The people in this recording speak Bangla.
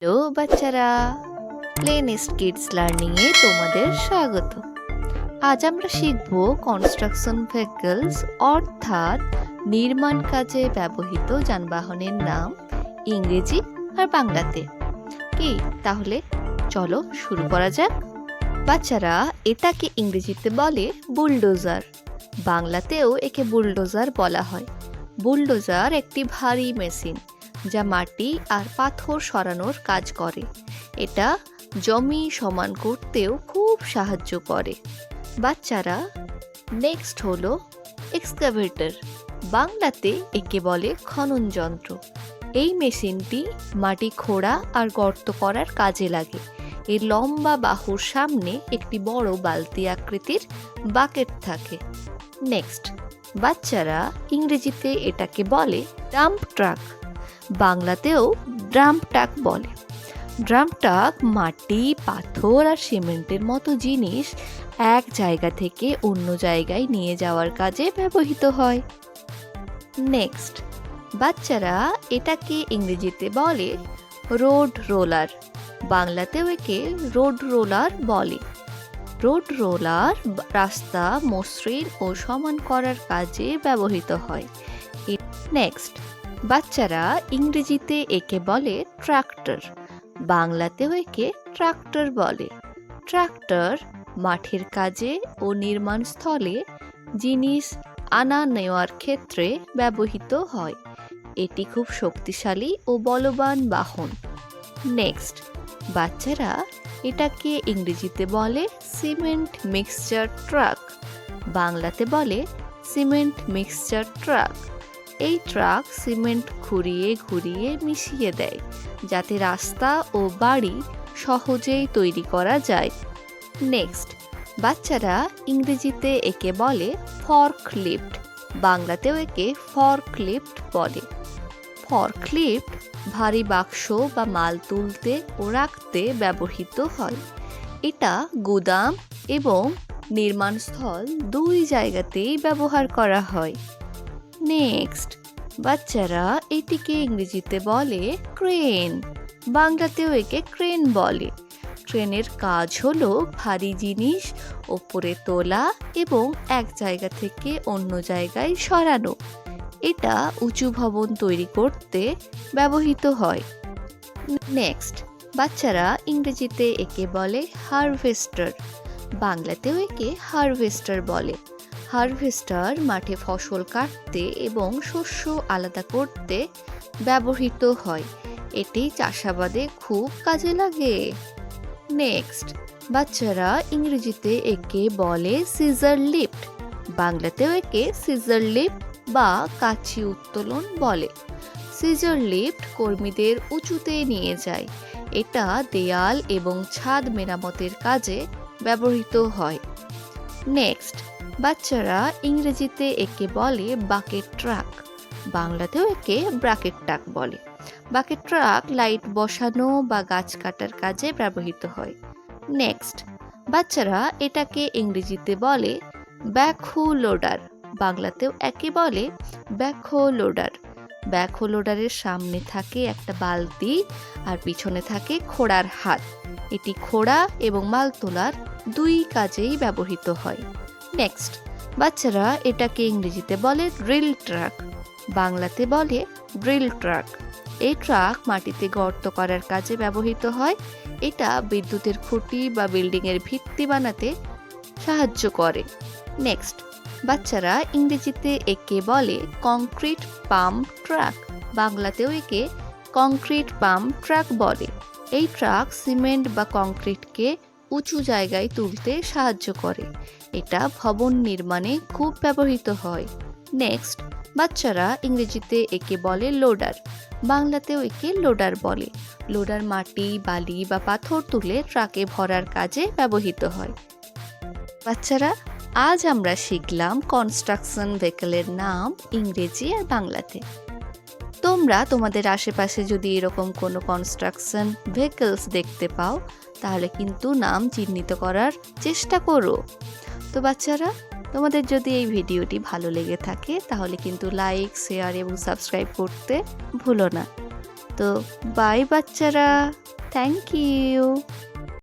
হ্যালো বাচ্চারা, প্লেনেস্ট কিডস লার্নিং এ তোমাদের স্বাগত। আজ আমরা শিখব কনস্ট্রাকশন ভেহিকলস অর্থাৎ নির্মাণ কাজে ব্যবহৃত যানবাহনের নাম ইংরেজি আর বাংলাতে। কি তাহলে চলো শুরু করা যাক। বাচ্চারা, এটাকে ইংরেজিতে বলে বুলডোজার, বাংলাতেও একে বুলডোজার বলা হয়। বুলডোজার একটি ভারী মেশিন যা মাটি আর পাথর সরানোর কাজ করে। এটা জমি সমান করতেও খুব সাহায্য করে। বাচ্চারা, নেক্সট হলো এক্সকাভেটর, বাংলাতে একে বলে খনন যন্ত্র। এই মেশিনটি মাটি খোঁড়া আর গর্ত করার কাজে লাগে। এর লম্বা বাহুর সামনে একটি বড় বালতি আকৃতির বাকেট থাকে। নেক্সট বাচ্চারা, ইংরেজিতে এটাকে বলে ডাম্প ট্রাক, বাংলাতেও ড্রাম ট্রাক বলে। ড্রাম ট্রাক মাটি, পাথর আর সিমেন্টের মতো জিনিস এক জায়গা থেকে অন্য জায়গায় নিয়ে যাওয়ার কাজে ব্যবহৃত হয়। নেক্সট বাচ্চারা, এটাকে ইংরেজিতে বলে রোড রোলার, বাংলাতেও একে রোড রোলার বলে। রোড রোলার রাস্তা মসৃণ ও সমান করার কাজে ব্যবহৃত হয়। নেক্সট বাচ্চারা, ইংরেজিতে একে বলে ট্রাক্টর, বাংলাতেও একে ট্রাক্টর বলে। ট্রাক্টর মাঠের কাজে ও নির্মাণ স্থলে জিনিস আনা নেওয়ার ক্ষেত্রে ব্যবহৃত হয়। এটি খুব শক্তিশালী ও বলবান বাহন। নেক্সট বাচ্চারা, এটাকে ইংরেজিতে বলে সিমেন্ট মিক্সচার ট্রাক, বাংলাতে বলে সিমেন্ট মিক্সচার ট্রাক। এই ট্রাক সিমেন্ট ঘুরিয়ে ঘুরিয়ে মিশিয়ে দেয় যাতে রাস্তা ও বাড়ি সহজেই তৈরি করা যায়। নেক্সট বাচ্চারা, ইংরেজিতে একে বলে ফর্কলিফট, বাংলাতেও একে ফর্কলিফট বলে। ফর্কলিফট ভারী বাক্স বা মাল তুলতে ও রাখতে ব্যবহৃত হয়। এটা গুদাম এবং নির্মাণস্থল দুই জায়গাতেই ব্যবহার করা হয়। নেক্সট বাচ্চারা, এটিকে ইংরেজিতে বলে ক্রেন, বাংলাতেও একে ক্রেন বলে। ক্রেনের কাজ হলো ভারী জিনিস ওপরে তোলা এবং এক জায়গা থেকে অন্য জায়গায় সরানো। এটা উঁচু ভবন তৈরি করতে ব্যবহৃত হয়। নেক্সট বাচ্চারা, ইংরেজিতে একে বলে হারভেস্টার, বাংলাতেও একে হারভেস্টার বলে। হারভেস্টার মাঠে ফসল কাটতে এবং শস্য আলাদা করতে ব্যবহৃত হয়। এটি চাষাবাদে খুব কাজে লাগে। নেক্সট বাচ্চারা, ইংরেজিতে একে বলে সিজার লিফট, বাংলাতেও একে সিজার লিফট বা কাঁচি উত্তোলন বলে। সিজার লিফট কর্মীদের উঁচুতে নিয়ে যায়। এটা দেয়াল এবং ছাদ মেরামতের কাজে ব্যবহৃত হয়। নেক্সট বাচ্চারা, ইংরেজিতে একে বলে বাকেট ট্রাক, বাংলাতেও একে ব্রাকেট ট্রাক বলে। বাকেট ট্রাক লাইট বসানো বা গাছ কাটার কাজে ব্যবহৃত হয়। নেক্সট বাচ্চারা, এটাকে ইংরেজিতে বলে ব্যাকহো লোডার, বাংলাতেও একে বলে ব্যাকহো লোডার। ব্যাকহো লোডারের সামনে থাকে একটা বালতি আর পিছনে থাকে খোঁড়ার হাত। এটি খোঁড়া এবং মাল তোলার দুই কাজেই ব্যবহৃত হয়। নেক্সট বাচ্চারা, এটাকে ইংরেজিতে বলে ড্রিল ট্রাক, বাংলাতে বলে ড্রিল ট্রাক। এই ট্রাক মাটিতে গর্ত করার কাজে ব্যবহৃত হয়। এটা বিদ্যুতের খুঁটি বা বিল্ডিংয়ের ভিত্তি বানাতে সাহায্য করে। নেক্সট বাচ্চারা, ইংরেজিতে একে বলে কংক্রিট পাম্প ট্রাক, বাংলাতেও একে কংক্রিট পাম্প ট্রাক বলে। এই ট্রাক সিমেন্ট বা কংক্রিটকে উঁচু জায়গায় তুলতে সাহায্য করে। এটা ভবন নির্মাণে খুব ব্যবহৃত হয়। নেক্সট বাচ্চারা, ইংরেজিতে একে বলে লোডার, বাংলাতেও একে লোডার বলে। লোডার মাটি, বালি বা পাথর তুলে ট্রাকে ভরার কাজে ব্যবহৃত হয়। বাচ্চারা, আজ আমরা শিখলাম কনস্ট্রাকশন ভেহিকলের নাম ইংরেজি আর বাংলাতে। তোমরা তোমাদের আশেপাশে যদি এরকম কোনো কনস্ট্রাকশন ভেহিকলস দেখতে পাও তাহলে কিন্তু নাম চিহ্নিত করার চেষ্টা করো। তো বাচ্চারা, তোমাদের যদি এই ভিডিওটি ভালো লেগে থাকে তাহলে কিন্তু লাইক, শেয়ার এবং সাবস্ক্রাইব করতে ভুলো না। তো বাই বাচ্চারা। Thank you.